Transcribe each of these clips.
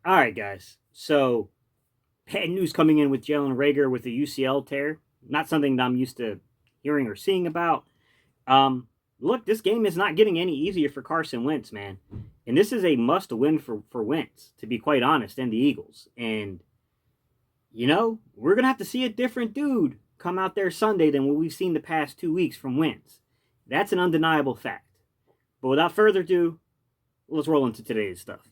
All right, guys. So, bad news coming in with Jalen Rager with the UCL tear. Not something that I'm used to hearing or seeing about. Um, Look, this game is not getting any easier for Carson Wentz, man. And this is a must win for Wentz, to be quite honest, and the Eagles. And, we're going to have to see a different dude come out there Sunday than what we've seen the past 2 weeks from Wentz. That's an undeniable fact. But without further ado, let's roll into today's stuff.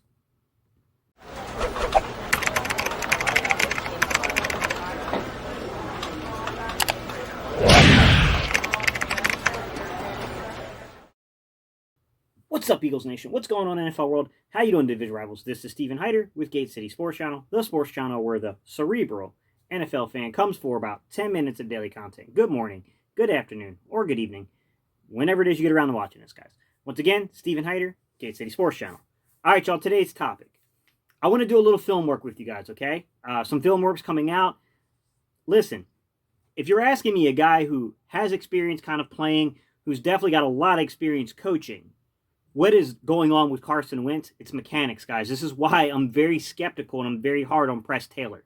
What's up, Eagles Nation? What's going on, NFL world? How you doing, division rivals? This is Steven Hyder with Gate City Sports Channel, the sports channel where the cerebral NFL fan comes for about 10 minutes of daily content. Good morning, good afternoon, or good evening, whenever it is you get around to watching this, guys. Once again, Steven Hyder, Gate City Sports Channel. All right, y'all, today's topic. I want to do a little film work with you guys, okay? Some film work's coming out. Listen, if you're asking me, a guy who has experience kind of playing, who's definitely got a lot of experience coaching, what is going on with Carson Wentz? It's mechanics, guys. This is why I'm very skeptical and I'm very hard on Press Taylor.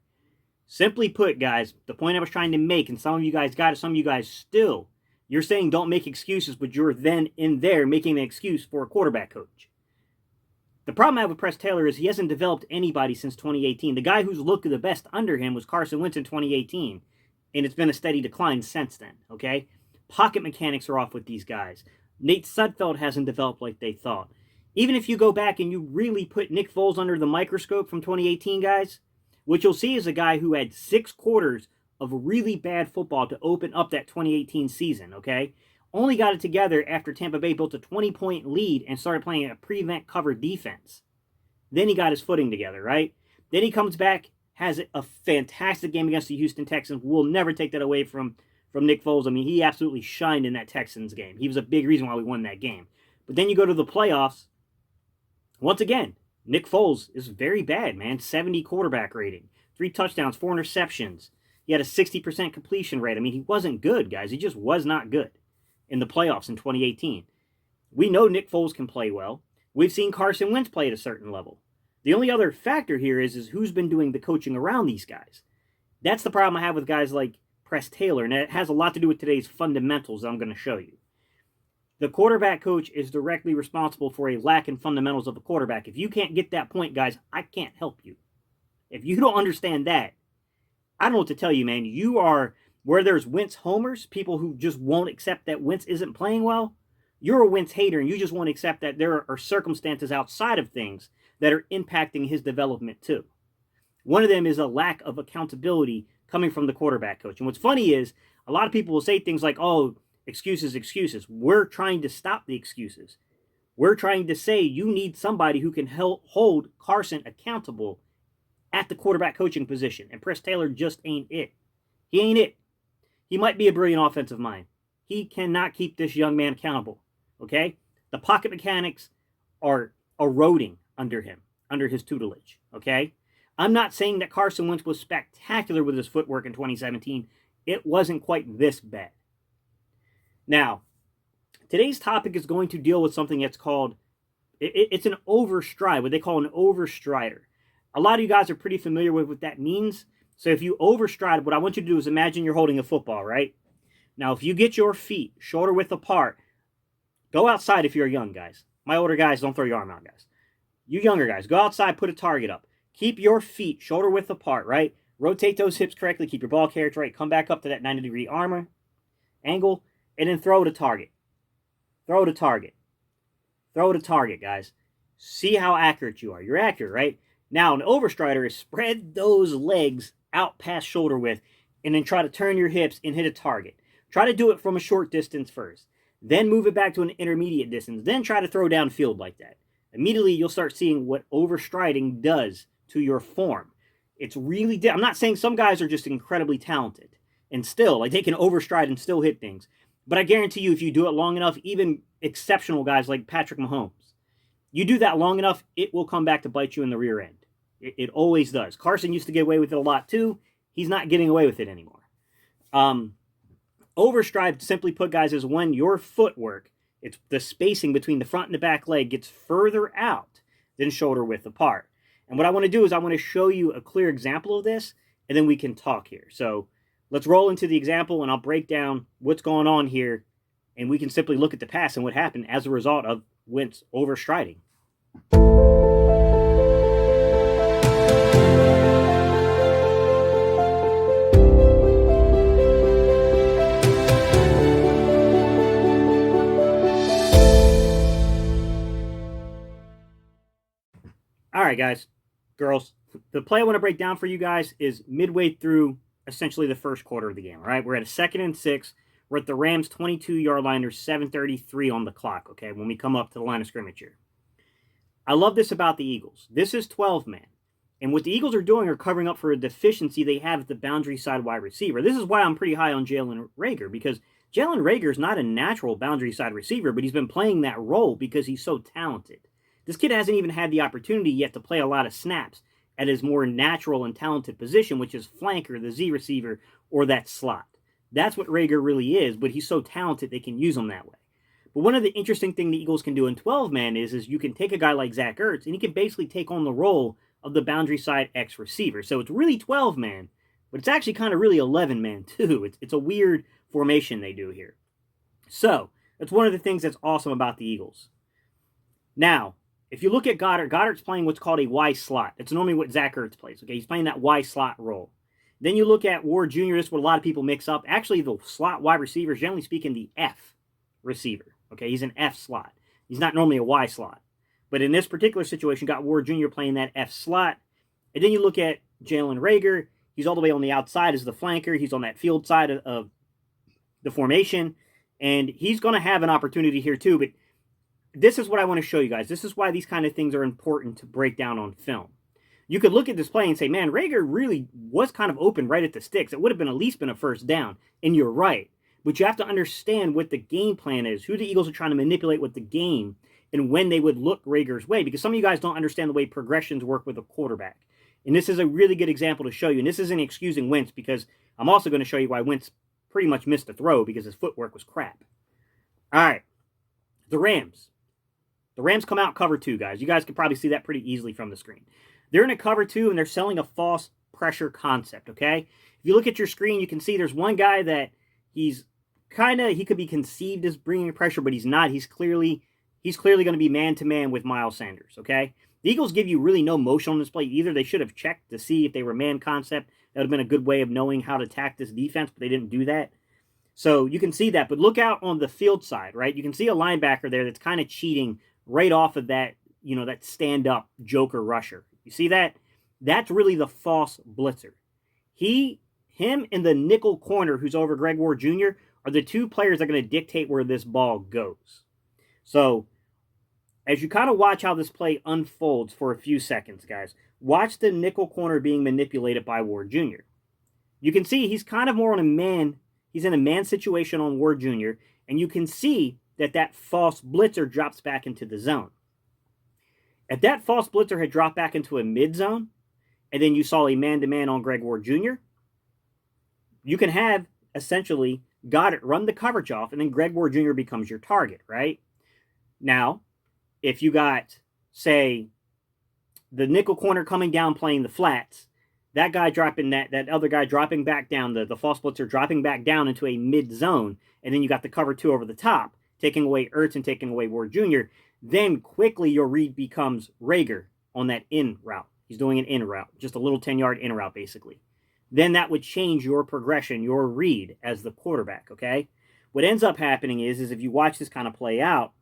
Simply put, guys, the point I was trying to make, and some of you guys got it, some of you guys still, you're saying don't make excuses, but you're then in there making an excuse for a quarterback coach. The problem I have with Press Taylor is he hasn't developed anybody since 2018. The guy who's looked the best under him was Carson Wentz in 2018, and it's been a steady decline since then, okay? Pocket mechanics are off with these guys. Nate Sudfeld hasn't developed like they thought. Even if you go back and you really put Nick Foles under the microscope from 2018, guys, what you'll see is a guy who had 6 quarters of really bad football to open up that 2018 season, okay? Only got it together after Tampa Bay built a 20-point lead and started playing a prevent cover defense. Then he got his footing together, right? Then he comes back, has a fantastic game against the Houston Texans. We'll never take that away from Nick Foles. I mean, he absolutely shined in that Texans game. He was a big reason why we won that game. But then you go to the playoffs. Once again, Nick Foles is very bad, man. 70 quarterback rating. 3 touchdowns, 4 interceptions. He had a 60% completion rate. I mean, he wasn't good, guys. He just was not good in the playoffs in 2018. We know Nick Foles can play well. We've seen Carson Wentz play at a certain level. The only other factor here is who's been doing the coaching around these guys. That's the problem I have with guys like Press Taylor, and it has a lot to do with today's fundamentals that I'm going to show you. The quarterback coach is directly responsible for a lack in fundamentals of the quarterback. If you can't get that point, guys, I can't help you. If you don't understand that, I don't know what to tell you, man. You are, where there's Wentz homers, people who just won't accept that Wentz isn't playing well, you're a Wentz hater, and you just won't accept that there are circumstances outside of things that are impacting his development too. One of them is a lack of accountability coming from the quarterback coach. And what's funny is a lot of people will say things like, oh, excuses, excuses. We're trying to stop the excuses. We're trying to say you need somebody who can hold Carson accountable at the quarterback coaching position. And Press Taylor just ain't it. He ain't it. He might be a brilliant offensive mind. He cannot keep this young man accountable. Okay? The pocket mechanics are eroding under him, under his tutelage. Okay? I'm not saying that Carson Wentz was spectacular with his footwork in 2017. It wasn't quite this bad. Now, today's topic is going to deal with something that's called, it's an overstride, what they call an overstrider. A lot of you guys are pretty familiar with what that means. So if you overstride, what I want you to do is imagine you're holding a football, right? Now, if you get your feet shoulder width apart, go outside if you're young, guys. My older guys, don't throw your arm out, guys. You younger guys, go outside, put a target up. Keep your feet shoulder width apart, right? Rotate those hips correctly. Keep your ball carriage right. Come back up to that 90-degree armor angle, and then throw to target. Throw to target. Throw to target, guys. See how accurate you are. You're accurate, right? Now, an overstrider is spread those legs out past shoulder width, and then try to turn your hips and hit a target. Try to do it from a short distance first. Then move it back to an intermediate distance. Then try to throw downfield like that. Immediately, you'll start seeing what overstriding does to your form. It's really, I'm not saying some guys are just incredibly talented and still, like they can overstride and still hit things. But I guarantee you, if you do it long enough, even exceptional guys like Patrick Mahomes, you do that long enough, it will come back to bite you in the rear end. It always does. Carson used to get away with it a lot too. He's not getting away with it anymore. Overstride, simply put, guys, is when your footwork, it's the spacing between the front and the back leg, gets further out than shoulder width apart. And what I want to do is I want to show you a clear example of this, and then we can talk here. So let's roll into the example, and I'll break down what's going on here, and we can simply look at the pass and what happened as a result of Wentz overstriding. All right, guys, girls, the play I want to break down for you guys is midway through essentially the first quarter of the game, all right? We're at a 2nd and 6. We're at the Rams' 22-yard line. There's 7:33 on the clock, okay, when we come up to the line of scrimmage here. I love this about the Eagles. This is 12-man. And what the Eagles are doing are covering up for a deficiency they have at the boundary side wide receiver. This is why I'm pretty high on Jalen Reagor, because Jalen Reagor is not a natural boundary side receiver, but he's been playing that role because he's so talented. This kid hasn't even had the opportunity yet to play a lot of snaps at his more natural and talented position, which is flanker, the Z receiver, or that slot. That's what Reagor really is, but he's so talented they can use him that way. But one of the interesting things the Eagles can do in 12-man is you can take a guy like Zach Ertz, and he can basically take on the role of the boundary side X receiver. So it's really 12-man, but it's actually kind of really 11-man too. It's a weird formation they do here. So that's one of the things that's awesome about the Eagles. Now, if you look at Goddard's playing what's called a Y slot. That's normally what Zach Ertz plays. Okay, he's playing that Y slot role. Then you look at Ward Jr. This is what a lot of people mix up. Actually, the slot wide receiver is generally speaking the F receiver. Okay, he's an F slot. He's not normally a Y slot. But in this particular situation, got Ward Jr. playing that F slot. And then you look at Jalen Reagor. He's all the way on the outside as the flanker. He's on that field side of the formation. And he's going to have an opportunity here too. But this is what I want to show you guys. This is why these kind of things are important to break down on film. You could look at this play and say, man, Reagor really was kind of open right at the sticks. It would have been at least been a first down. And you're right. But you have to understand what the game plan is, who the Eagles are trying to manipulate with the game, and when they would look Reagor's way. Because some of you guys don't understand the way progressions work with a quarterback. And this is a really good example to show you. And this isn't excusing Wentz, because I'm also going to show you why Wentz pretty much missed the throw because his footwork was crap. All right. The Rams. The Rams come out cover 2, guys. You guys can probably see that pretty easily from the screen. They're in a cover 2, and they're selling a false pressure concept, okay? If you look at your screen, you can see there's one guy that he could be conceived as bringing pressure, but he's not. He's clearly going to be man-to-man with Miles Sanders, okay? The Eagles give you really no motion on this play either. They should have checked to see if they were man concept. That would have been a good way of knowing how to attack this defense, but they didn't do that. So you can see that, but look out on the field side, right? You can see a linebacker there that's kind of cheating right off of that, that stand-up joker rusher. You see that? That's really the false blitzer. Him and the nickel corner who's over Greg Ward Jr. are the two players that are going to dictate where this ball goes. So as you kind of watch how this play unfolds for a few seconds, guys, watch the nickel corner being manipulated by Ward Jr. You can see he's kind of more on a man. He's in a man situation on Ward Jr., and you can see that false blitzer drops back into the zone. If that false blitzer had dropped back into a mid zone, and then you saw a man-to-man on Greg Ward Jr., you can have, essentially, Goddard run the coverage off, and then Greg Ward Jr. becomes your target, right? Now, if you got, say, the nickel corner coming down playing the flats, that guy dropping that other guy dropping back down, the false blitzer dropping back down into a mid zone, and then you got the cover 2 over the top, taking away Ertz and taking away Ward Jr., then quickly your read becomes Reagor on that in route. He's doing an in route, just a little 10-yard in route, basically. Then that would change your progression, your read as the quarterback, okay? What ends up happening is if you watch this kind of play out,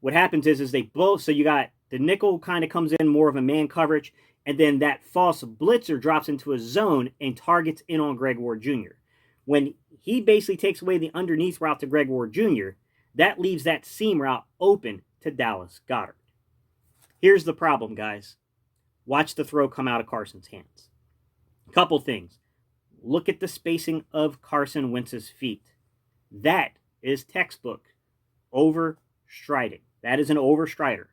what happens is they both, so you got the nickel kind of comes in more of a man coverage, and then that false blitzer drops into a zone and targets in on Greg Ward Jr. When he basically takes away the underneath route to Greg Ward Jr., that leaves that seam route open to Dallas Goedert. Here's the problem, guys. Watch the throw come out of Carson's hands. Couple things. Look at the spacing of Carson Wentz's feet. That is textbook overstriding. That is an overstrider.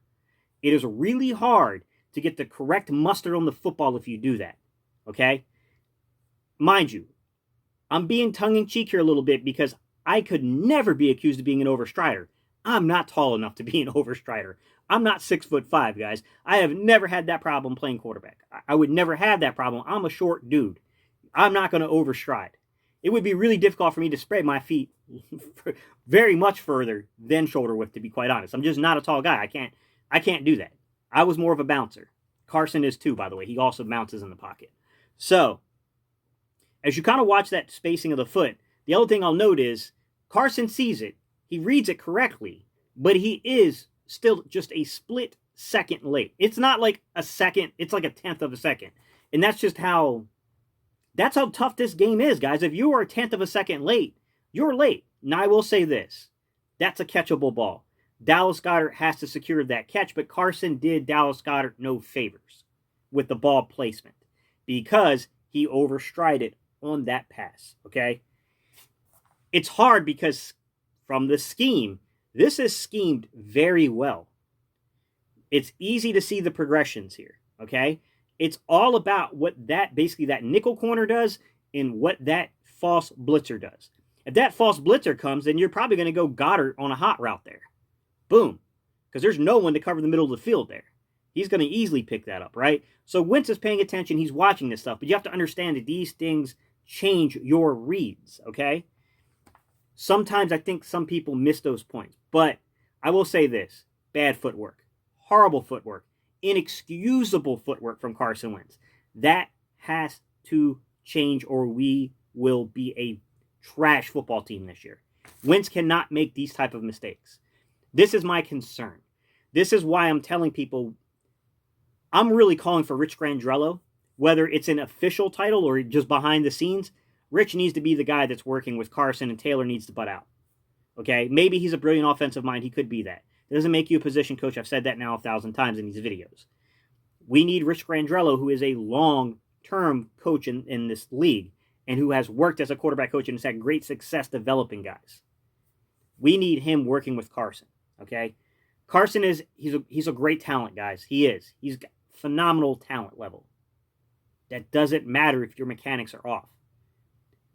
It is really hard to get the correct mustard on the football if you do that. Okay? Mind you, I'm being tongue-in-cheek here a little bit because I could never be accused of being an overstrider. I'm not tall enough to be an overstrider. I'm not 6'5", guys. I have never had that problem playing quarterback. I would never have that problem. I'm a short dude. I'm not going to overstride. It would be really difficult for me to spread my feet very much further than shoulder width, to be quite honest. I'm just not a tall guy. I can't do that. I was more of a bouncer. Carson is too, by the way. He also bounces in the pocket. So, as you kind of watch that spacing of the foot, the other thing I'll note is Carson sees it. He reads it correctly, but he is still just a split second late. It's not like a second. It's like a tenth of a second. And that's how tough this game is, guys. If you are a tenth of a second late, you're late. Now, I will say this. That's a catchable ball. Dallas Goedert has to secure that catch, but Carson did Dallas Goedert no favors with the ball placement because he overstrided on that pass, okay? It's hard because from the scheme, this is schemed very well. It's easy to see the progressions here, okay? It's all about what that nickel corner does and what that false blitzer does. If that false blitzer comes, then you're probably going to go Goddard on a hot route there. Boom. Because there's no one to cover the middle of the field there. He's going to easily pick that up, right? So Wentz is paying attention. He's watching this stuff. But you have to understand that these things change your reads, okay? Sometimes I think some people miss those points. But I will say this. Bad footwork. Horrible footwork. Inexcusable footwork from Carson Wentz. That has to change or we will be a trash football team this year. Wentz cannot make these type of mistakes. This is my concern. This is why I'm telling people I'm really calling for Rich Grandrello, whether it's an official title or just behind the scenes. Rich needs to be the guy that's working with Carson and Taylor needs to butt out. Okay? Maybe he's a brilliant offensive mind. He could be that. It doesn't make you a position coach. I've said that now 1,000 times in these videos. We need Rich Grandrello, who is a long-term coach in this league and who has worked as a quarterback coach and has had great success developing guys. We need him working with Carson. Okay, Carson he's a great talent, guys. He is. He's got phenomenal talent level. That doesn't matter if your mechanics are off.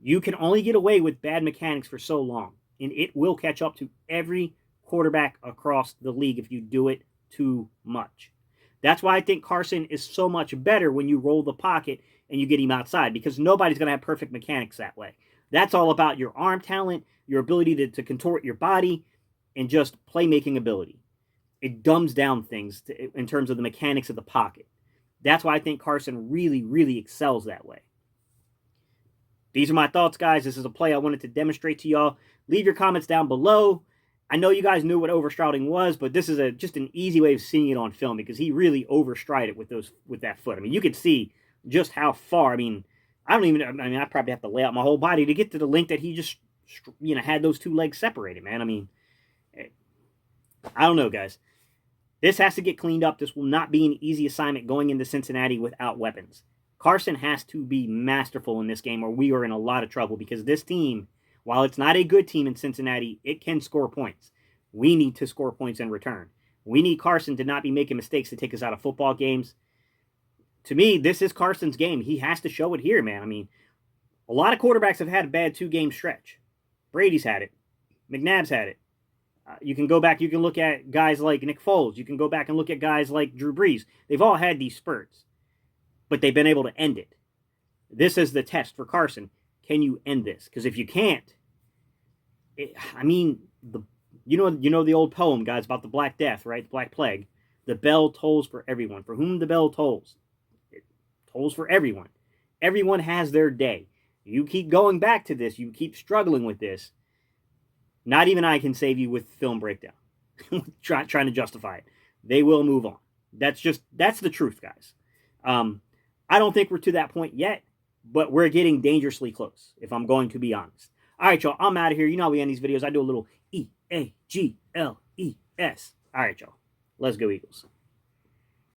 You can only get away with bad mechanics for so long, and it will catch up to every quarterback across the league if you do it too much. That's why I think Carson is so much better when you roll the pocket and you get him outside, because nobody's going to have perfect mechanics that way. That's all about your arm talent, your ability to contort your body, and just playmaking ability. It dumbs down things in terms of the mechanics of the pocket. That's why I think Carson really, really excels that way. These are my thoughts, guys. This is a play I wanted to demonstrate to y'all. Leave your comments down below. I know you guys knew what overstriding was, but this is just an easy way of seeing it on film because he really overstrided with that foot. I mean, you could see just how far. I probably have to lay out my whole body to get to the length that he just, had those two legs separated, man. I mean, I don't know, guys. This has to get cleaned up. This will not be an easy assignment going into Cincinnati without weapons. Carson has to be masterful in this game or we are in a lot of trouble because this team, while it's not a good team in Cincinnati, it can score points. We need to score points in return. We need Carson to not be making mistakes to take us out of football games. To me, this is Carson's game. He has to show it here, man. I mean, a lot of quarterbacks have had a bad 2-game stretch. Brady's had it. McNabb's had it. You can go back, you can look at guys like Nick Foles. You can go back and look at guys like Drew Brees. They've all had these spurts, but they've been able to end it. This is the test for Carson. Can you end this? Because if you can't, you know the old poem, guys, about the Black Death, right? The Black Plague. The bell tolls for everyone. For whom the bell tolls. It tolls for everyone. Everyone has their day. You keep going back to this. You keep struggling with this. Not even I can save you with film breakdown. trying to justify it. They will move on. That's the truth, guys. I don't think we're to that point yet, but we're getting dangerously close, if I'm going to be honest. All right, y'all. I'm out of here. You know how we end these videos. I do a little E-A-G-L-E-S. All right, y'all. Let's go, Eagles.